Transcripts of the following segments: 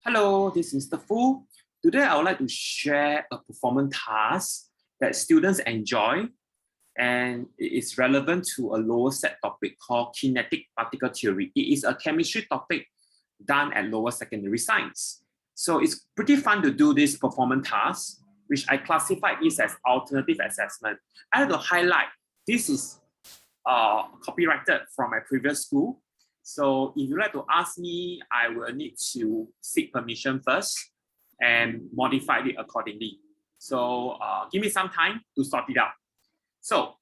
Hello, this is Mr. Fu. Today, I would like to share a performance task that students enjoy, and it is relevant to a lower set topic called Kinetic Particle Theory. It is a chemistry topic done at lower secondary science. So it's pretty fun to do this performance task, which I classify this as alternative assessment. I have to highlight, this is copyrighted from my previous school. So if you'd like to ask me, I will need to seek permission first and modify it accordingly. So give me some time to sort it out. So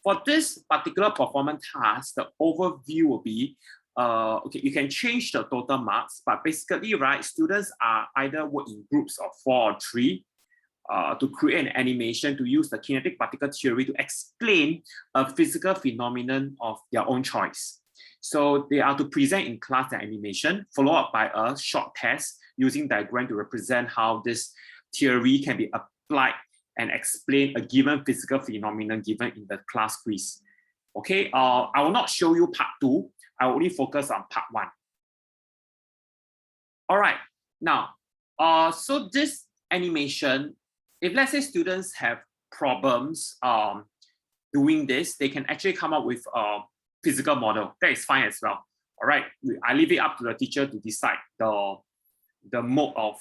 for this particular performance task, the overview will be, okay, you can change the total marks, but basically, right, students are either work in groups of 4 or 3 to create an animation to use the kinetic particle theory to explain a physical phenomenon of their own choice. So they are to present in class the animation, followed up by a short test using diagram to represent how this theory can be applied and explain a given physical phenomenon given in the class quiz. Okay, I will not show you part 2. I will only focus on part 1. All right, now, so this animation, if let's say students have problems doing this, they can actually come up with a physical model. That is fine as well. All right, I leave it up to the teacher to decide the mode of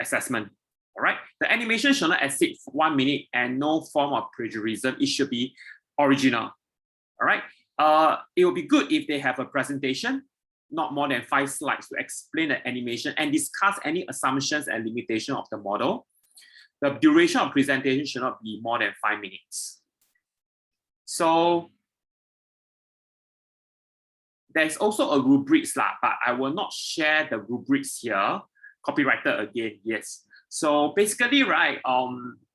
assessment. All right, the animation should not exceed 1 minute and no form of plagiarism. It should be original. All right, it will be good if they have a presentation, not more than 5 slides, to explain the animation and discuss any assumptions and limitation of the model. The duration of presentation should not be more than 5 minutes. So there's also a rubrics, but I will not share the rubrics here. Copyrighted again, yes. So basically, right,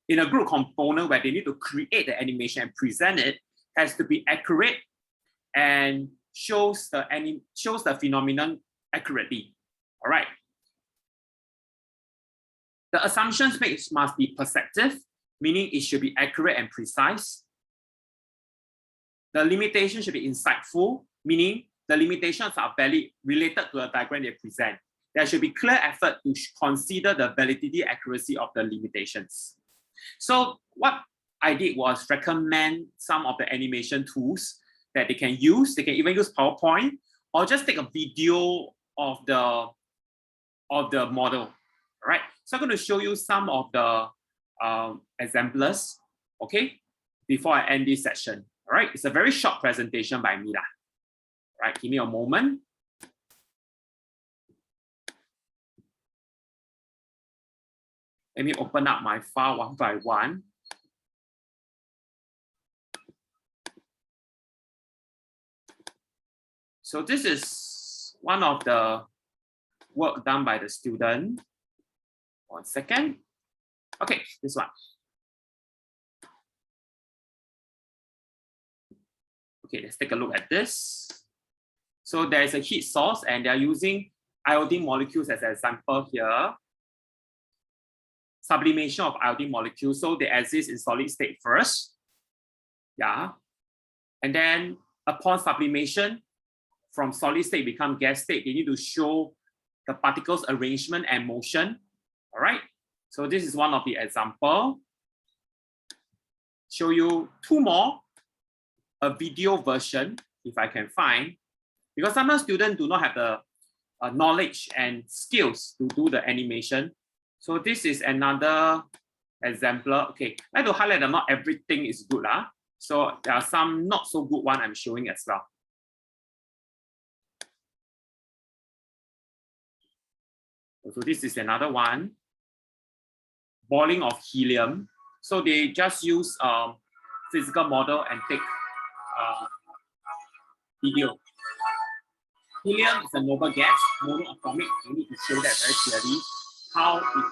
in a group component where they need to create the animation and present it, has to be accurate and shows the phenomenon accurately. All right. The assumptions made must be perceptive, meaning it should be accurate and precise. The limitation should be insightful, meaning the limitations are valid related to the diagram they present. There should be clear effort to consider the validity accuracy of the limitations. So what I did was recommend some of the animation tools that they can use. They can even use PowerPoint or just take a video of the model. All right. So I'm going to show you some of the examples, okay, before I end this session. All right. It's a very short presentation by me. All right. Give me a moment. Let me open up my file one by one. So this is one of the work done by the student. 1 second. Okay, this one. Okay, let's take a look at this. So there is a heat source and they're using iodine molecules as an example here. Sublimation of iodine molecules. So they exist in solid state first. Yeah. And then upon sublimation, from solid state become gas state, they need to show the particles arrangement and motion. All right. So this is one of the example. Show you 2 more. A video version, if I can find, because sometimes students do not have the knowledge and skills to do the animation. So this is another example. Okay, I like to highlight that not everything is good. So there are some not so good one I'm showing as well. So this is another one. Boiling of helium. So they just use physical model and take video. Helium is a noble gas, monoatomic. You need to show that very clearly how it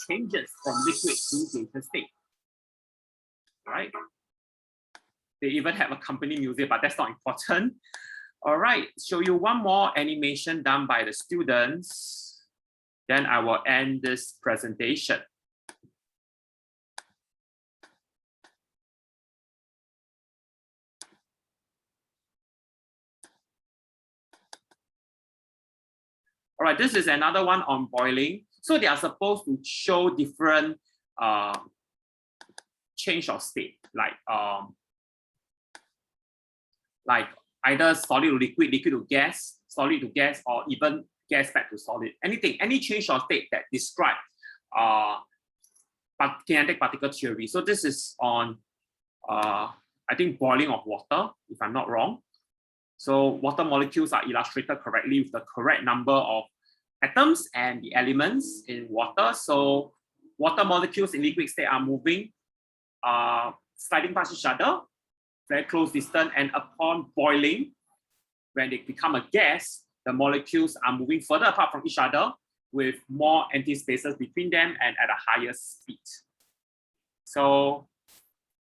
changes from liquid to gaseous state. All right. They even have a company music, but that's not important. All right, show you one more animation done by the students. Then I will end this presentation. All right, this is another one on boiling. So they are supposed to show different change of state, like either solid to liquid, liquid to gas, solid to gas, or even gas back to solid. Anything, any change of state that describe kinetic particle theory. So this is on I think boiling of water, if I'm not wrong. So water molecules are illustrated correctly with the correct number of atoms and the elements in water. So water molecules in liquid state are moving, sliding past each other, very close distance, and upon boiling, when they become a gas, the molecules are moving further apart from each other with more empty spaces between them and at a higher speed. So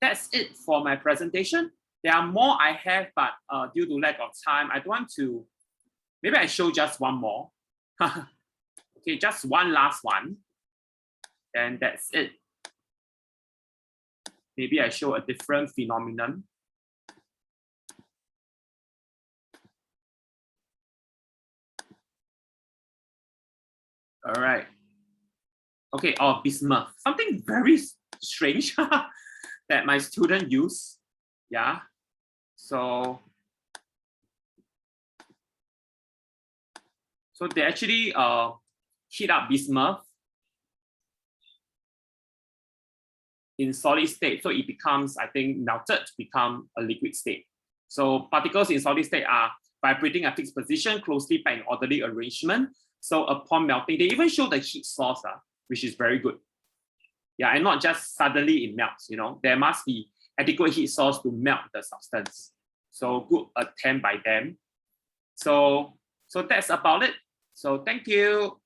that's it for my presentation. There are more I have, but due to lack of time, I don't want to, maybe I show just one more. Okay, just one last one, and that's it. Maybe I show a different phenomenon. All right. Okay, bismuth, something very strange that my student use. Yeah. So they actually heat up bismuth in solid state, so it becomes, I think, melted to become a liquid state. So particles in solid state are vibrating at fixed position, closely packed in orderly arrangement. So upon melting, they even show the heat source, which is very good. Yeah, and not just suddenly it melts, you know, there must be adequate heat source to melt the substance. So good attempt by them. So that's about it. So thank you.